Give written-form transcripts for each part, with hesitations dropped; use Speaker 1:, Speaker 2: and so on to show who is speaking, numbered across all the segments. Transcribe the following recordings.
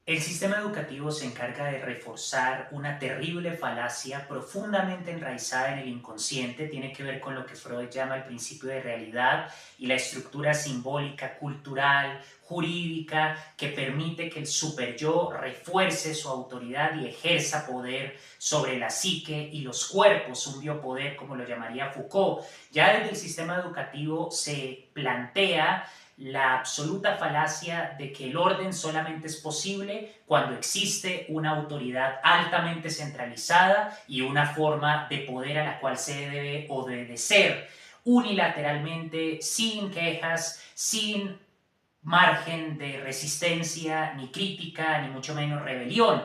Speaker 1: El sistema educativo se encarga de reforzar una terrible falacia profundamente enraizada en el inconsciente. Tiene que ver con lo que Freud llama el principio de realidad y la estructura simbólica, cultural, jurídica, que permite que el superyo refuerce su autoridad y ejerza poder sobre la psique y los cuerpos, un biopoder como lo llamaría Foucault. Ya desde el sistema educativo se plantea la absoluta falacia de que el orden solamente es posible cuando existe una autoridad altamente centralizada y una forma de poder a la cual se debe obedecer unilateralmente, sin quejas, sin margen de resistencia, ni crítica, ni mucho menos rebelión.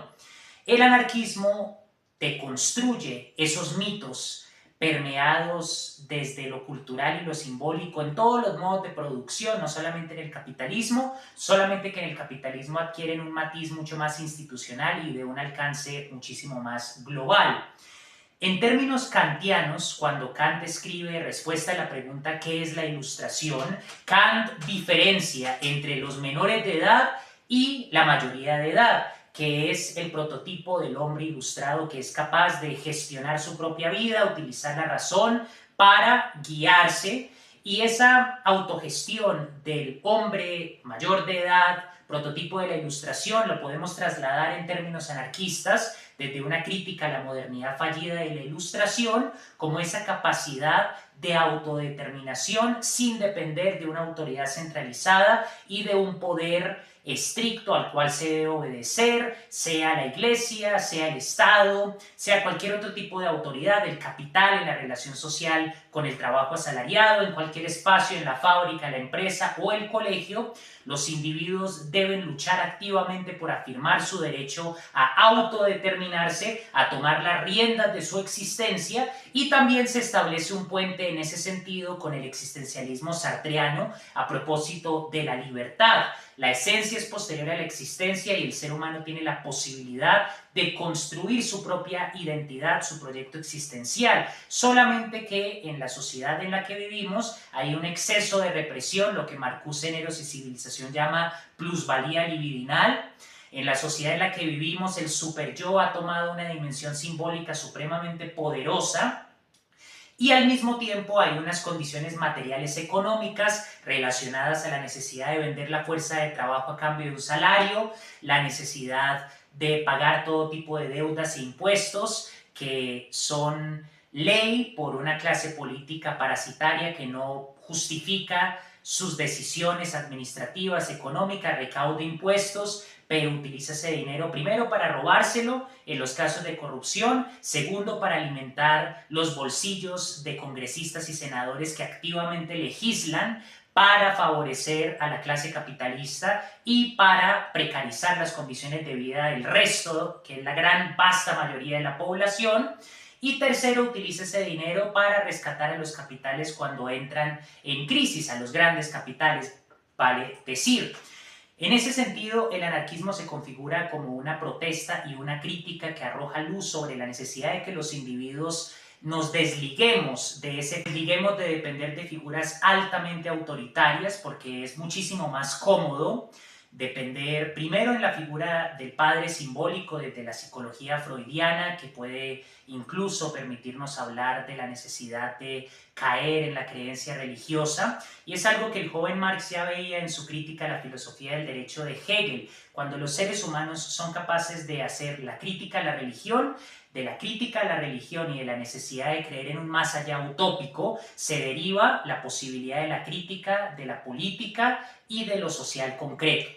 Speaker 1: El anarquismo te construye esos mitos permeados desde lo cultural y lo simbólico en todos los modos de producción, no solamente en el capitalismo, solamente que en el capitalismo adquieren un matiz mucho más institucional y de un alcance muchísimo más global. En términos kantianos, cuando Kant escribe respuesta a la pregunta ¿qué es la ilustración?, Kant diferencia entre los menores de edad y la mayoría de edad, que es el prototipo del hombre ilustrado que es capaz de gestionar su propia vida, utilizar la razón para guiarse, y esa autogestión del hombre mayor de edad, prototipo de la ilustración, lo podemos trasladar en términos anarquistas desde una crítica a la modernidad fallida de la ilustración como esa capacidad de autodeterminación sin depender de una autoridad centralizada y de un poder estricto al cual se debe obedecer, sea la iglesia, sea el Estado, sea cualquier otro tipo de autoridad, el capital en la relación social con el trabajo asalariado, en cualquier espacio, en la fábrica, la empresa o el colegio. Los individuos deben luchar activamente por afirmar su derecho a autodeterminarse, a tomar las riendas de su existencia, y también se establece un puente en ese sentido con el existencialismo sartreano a propósito de la libertad. La esencia es posterior a la existencia y el ser humano tiene la posibilidad de construir su propia identidad, su proyecto existencial, solamente que en la sociedad en la que vivimos hay un exceso de represión, lo que Marcuse, Eros y Civilización llama plusvalía libidinal. En la sociedad en la que vivimos, el superyo ha tomado una dimensión simbólica supremamente poderosa, y al mismo tiempo hay unas condiciones materiales económicas relacionadas a la necesidad de vender la fuerza de trabajo a cambio de un salario, la necesidad de pagar todo tipo de deudas e impuestos que son ley por una clase política parasitaria que no justifica sus decisiones administrativas, económicas, recaude impuestos, pero utiliza ese dinero primero para robárselo en los casos de corrupción, segundo para alimentar los bolsillos de congresistas y senadores que activamente legislan para favorecer a la clase capitalista y para precarizar las condiciones de vida del resto, que es la gran vasta mayoría de la población. Y tercero, utiliza ese dinero para rescatar a los capitales cuando entran en crisis, a los grandes capitales, vale decir. En ese sentido, el anarquismo se configura como una protesta y una crítica que arroja luz sobre la necesidad de que los individuos nos desliguemos de depender de figuras altamente autoritarias, porque es muchísimo más cómodo depender primero en la figura del padre simbólico desde la psicología freudiana, que puede incluso permitirnos hablar de la necesidad de caer en la creencia religiosa, y es algo que el joven Marx ya veía en su crítica a la filosofía del derecho de Hegel. Cuando los seres humanos son capaces de hacer la crítica a la religión, de la crítica a la religión y de la necesidad de creer en un más allá utópico, se deriva la posibilidad de la crítica de la política y de lo social concreto.